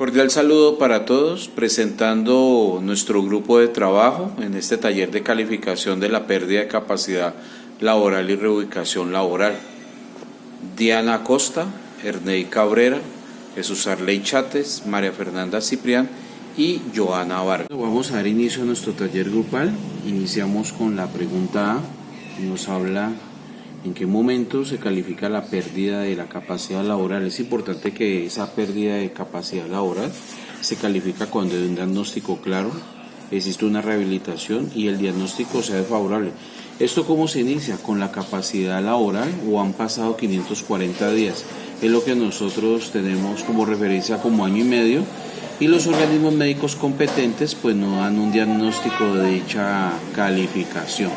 Cordial saludo para todos, presentando nuestro grupo de trabajo en este taller de calificación de la pérdida de capacidad laboral y reubicación laboral. Diana Acosta, Ernei Cabrera, Jesús Arley Chates, María Fernanda Ciprián y Joana Vargas. Vamos a dar inicio a nuestro taller grupal. Iniciamos con la pregunta A, que nos habla en qué momento se califica la pérdida de la capacidad laboral. Es importante que esa pérdida de capacidad laboral se califica cuando hay un diagnóstico claro, existe una rehabilitación y el diagnóstico sea favorable. ¿Esto cómo se inicia? Con la capacidad laboral o han pasado 540 días. Es lo que nosotros tenemos como referencia como año y medio, y los organismos médicos competentes pues nos dan un diagnóstico de dicha calificación.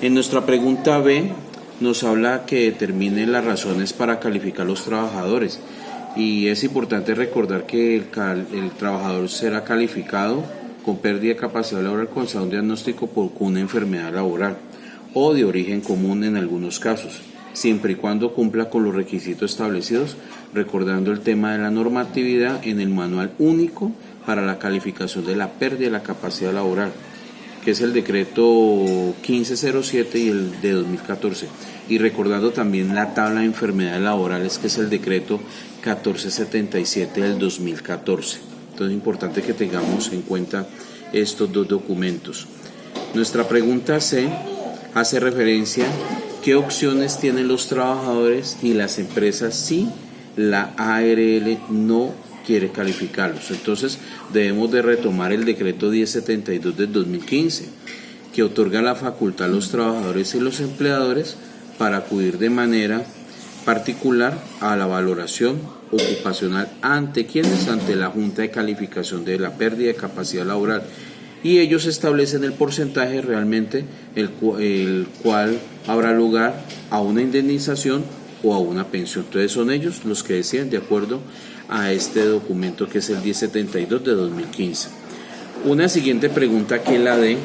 En nuestra pregunta B nos habla que determine las razones para calificar los trabajadores, y es importante recordar que el trabajador será calificado con pérdida de capacidad laboral cuando sea un diagnóstico por una enfermedad laboral o de origen común en algunos casos, siempre y cuando cumpla con los requisitos establecidos, recordando el tema de la normatividad en el Manual Único para la Calificación de la Pérdida de la Capacidad Laboral, que es el decreto 1507 y el de 2014, y recordando también la tabla de enfermedades laborales, que es el decreto 1477 del 2014. Entonces es importante que tengamos en cuenta estos dos documentos. Nuestra pregunta C hace referencia a qué opciones tienen los trabajadores y las empresas si la ARL no quiere calificarlos. Entonces debemos de retomar el decreto 1072 del 2015, que otorga la facultad a los trabajadores y los empleadores para acudir de manera particular a la valoración ocupacional ante la Junta de Calificación de la Pérdida de Capacidad Laboral, y ellos establecen el porcentaje realmente el cual habrá lugar a una indemnización o a una pensión. Entonces son ellos los que deciden de acuerdo a este documento, que es el 1072 de 2015. Una siguiente pregunta, que es la D,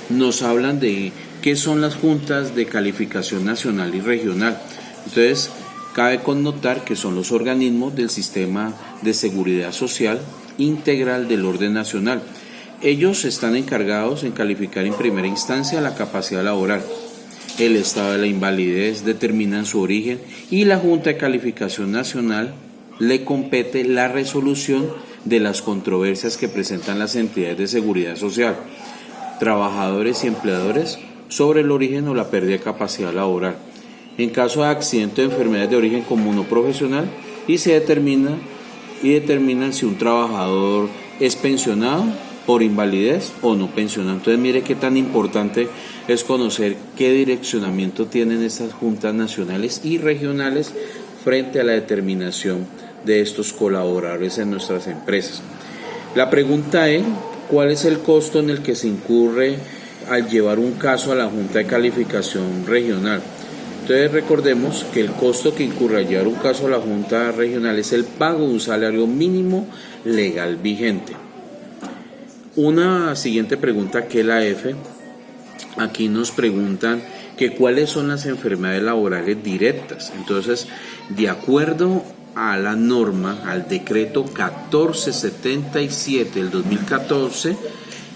nos hablan de qué son las juntas de calificación nacional y regional. Entonces cabe connotar que son los organismos del sistema de seguridad social integral del orden nacional. Ellos están encargados en calificar en primera instancia la capacidad laboral, el estado de la invalidez, determinan su origen, y la Junta de Calificación Nacional le compete la resolución de las controversias que presentan las entidades de seguridad social, trabajadores y empleadores, sobre el origen o la pérdida de capacidad laboral, en caso de accidente o enfermedades de origen común o profesional, y determinan si un trabajador es pensionado por invalidez o no pensionado. Entonces mire qué tan importante es conocer qué direccionamiento tienen estas juntas nacionales y regionales frente a la determinación de estos colaboradores en nuestras empresas. La pregunta es: ¿cuál es el costo en el que se incurre al llevar un caso a la Junta de Calificación Regional? Entonces recordemos que el costo que incurre al llevar un caso a la Junta Regional es el pago de un salario mínimo legal vigente. Una siguiente pregunta, que es la F, aquí nos preguntan que cuáles son las enfermedades laborales directas. Entonces, de acuerdo a la norma, al decreto 1477 del 2014,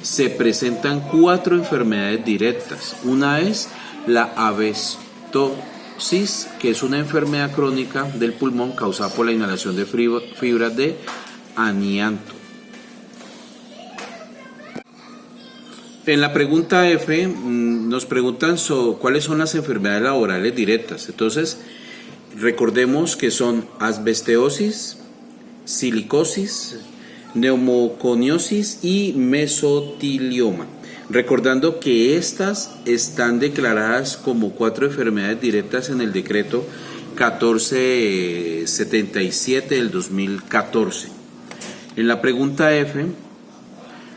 se presentan 4 enfermedades directas. Una es la asbestosis, que es una enfermedad crónica del pulmón causada por la inhalación de fibras de amianto. En la pregunta F nos preguntan cuáles son las enfermedades laborales directas. Entonces, recordemos que son asbestosis, silicosis, neumoconiosis y mesotelioma. Recordando que estas están declaradas como 4 enfermedades directas en el decreto 1477 del 2014. En la pregunta F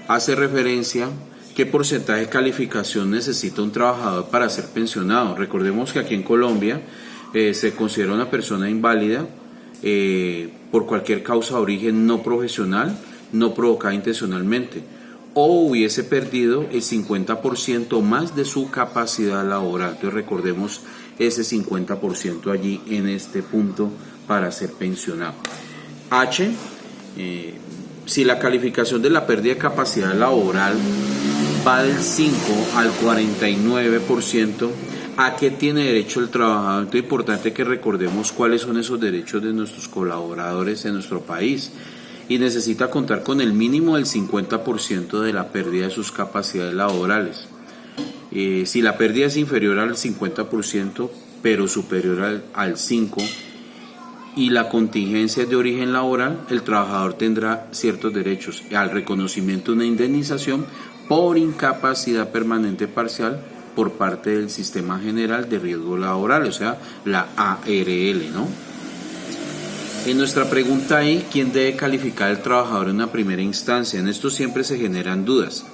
hace referencia ¿qué porcentaje de calificación necesita un trabajador para ser pensionado? Recordemos que aquí en Colombia se considera una persona inválida por cualquier causa de origen no profesional, no provocada intencionalmente, o hubiese perdido el 50% más de su capacidad laboral. Entonces recordemos ese 50% allí en este punto para ser pensionado. H, si la calificación de la pérdida de capacidad laboral va del 5 al 49%, ¿a qué tiene derecho el trabajador? Es importante que recordemos cuáles son esos derechos de nuestros colaboradores en nuestro país. Y necesita contar con el mínimo del 50% de la pérdida de sus capacidades laborales. Si la pérdida es inferior al 50%, pero superior al 5%, y la contingencia es de origen laboral, el trabajador tendrá ciertos derechos al reconocimiento de una indemnización por incapacidad permanente parcial por parte del Sistema General de Riesgo Laboral, o sea, la ARL, ¿no? En nuestra pregunta ahí, ¿quién debe calificar al trabajador en una primera instancia? En esto siempre se generan dudas.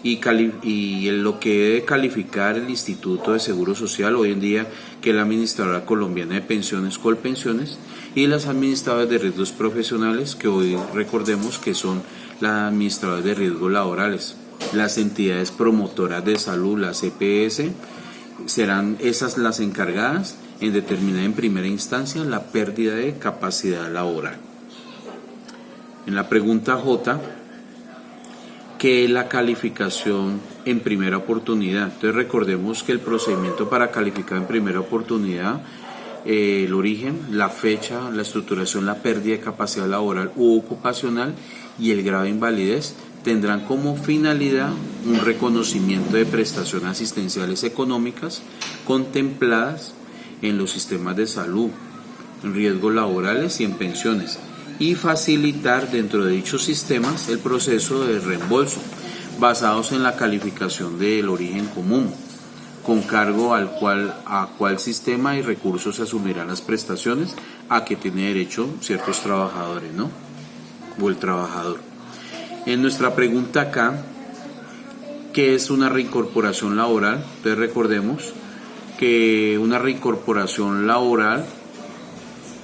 Y lo que debe calificar el Instituto de Seguro Social hoy en día, que es la Administradora Colombiana de Pensiones, Colpensiones, y las administradoras de riesgos profesionales, que hoy recordemos que son las administradoras de riesgos laborales. Las entidades promotoras de salud, las EPS, serán esas las encargadas en determinar en primera instancia la pérdida de capacidad laboral. En la pregunta J, ¿qué es la calificación en primera oportunidad? Entonces recordemos que el procedimiento para calificar en primera oportunidad, el origen, la fecha, la estructuración, la pérdida de capacidad laboral u ocupacional y el grado de invalidez tendrán como finalidad un reconocimiento de prestaciones asistenciales económicas contempladas en los sistemas de salud, en riesgos laborales y en pensiones, y facilitar dentro de dichos sistemas el proceso de reembolso basados en la calificación del origen común, con cargo a cuál sistema y recursos se asumirán las prestaciones a que tiene derecho ciertos trabajadores, ¿no? O el trabajador. En nuestra pregunta acá, ¿qué es una reincorporación laboral? Entonces recordemos que una reincorporación laboral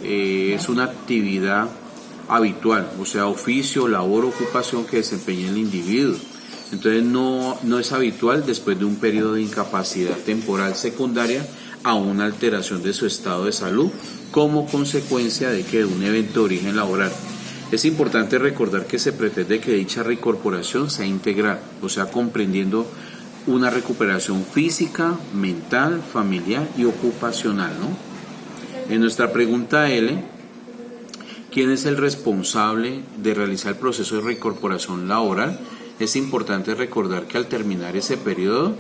es una actividad habitual, o sea, oficio, labor, ocupación que desempeña el individuo. Entonces no es habitual después de un periodo de incapacidad temporal secundaria a una alteración de su estado de salud como consecuencia de un evento de origen laboral. Es importante recordar que se pretende que dicha reincorporación sea integral, o sea, comprendiendo una recuperación física, mental, familiar y ocupacional, ¿no? En nuestra pregunta L, ¿quién es el responsable de realizar el proceso de reincorporación laboral? Es importante recordar que al terminar ese periodo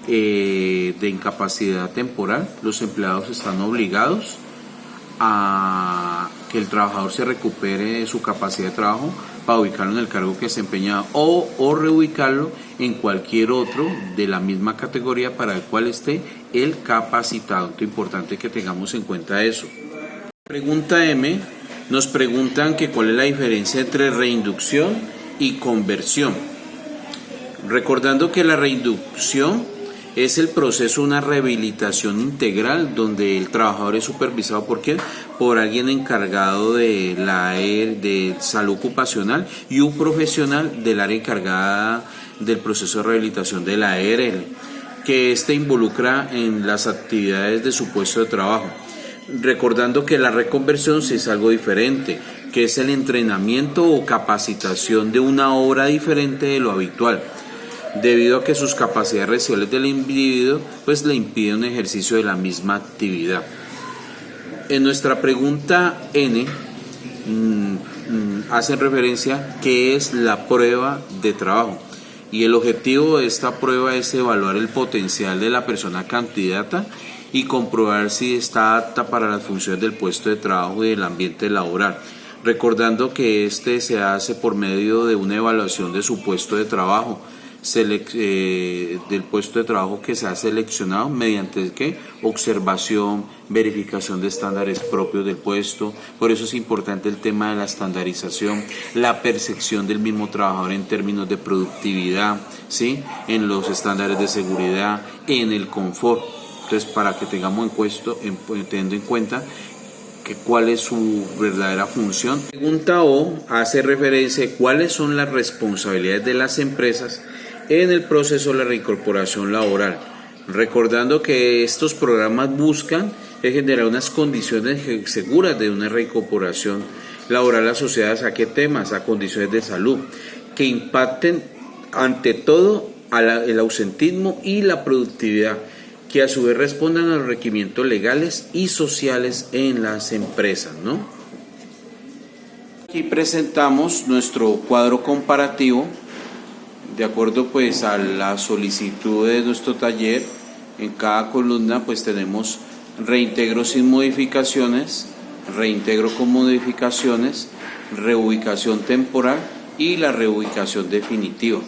de incapacidad temporal, los empleados están obligados a que el trabajador se recupere de su capacidad de trabajo para ubicarlo en el cargo que desempeñaba o reubicarlo en cualquier otro de la misma categoría para el cual esté el capacitado. Es importante que tengamos en cuenta eso. Pregunta M, nos preguntan que cuál es la diferencia entre reinducción y conversión. Recordando que la reinducción es el proceso de una rehabilitación integral donde el trabajador es supervisado ¿por quién? Por alguien encargado de de salud ocupacional y un profesional del área encargada del proceso de rehabilitación de la ARL, que involucra en las actividades de su puesto de trabajo. Recordando que la reconversión sí es algo diferente, que es el entrenamiento o capacitación de una obra diferente de lo habitual, debido a que sus capacidades residuales del individuo pues le impiden un ejercicio de la misma actividad. En nuestra pregunta N hacen referencia a qué es la prueba de trabajo, y el objetivo de esta prueba es evaluar el potencial de la persona candidata y comprobar si está apta para las funciones del puesto de trabajo y del ambiente laboral, recordando que se hace por medio de una evaluación de su puesto de trabajo, del puesto de trabajo que se ha seleccionado mediante observación, verificación de estándares propios del puesto. Por eso es importante el tema de la estandarización, la percepción del mismo trabajador en términos de productividad, ¿sí? En los estándares de seguridad, en el confort. Entonces, para que tengamos teniendo en cuenta cuál es su verdadera función. Pregunta O hace referencia a cuáles son las responsabilidades de las empresas en el proceso de la reincorporación laboral, recordando que estos programas buscan generar unas condiciones seguras de una reincorporación laboral asociadas a qué temas, a condiciones de salud, que impacten ante todo el ausentismo y la productividad, que a su vez respondan a los requerimientos legales y sociales en las empresas, ¿no? Aquí presentamos nuestro cuadro comparativo de acuerdo pues a la solicitud de nuestro taller. En cada columna pues tenemos reintegro sin modificaciones, reintegro con modificaciones, reubicación temporal y la reubicación definitiva.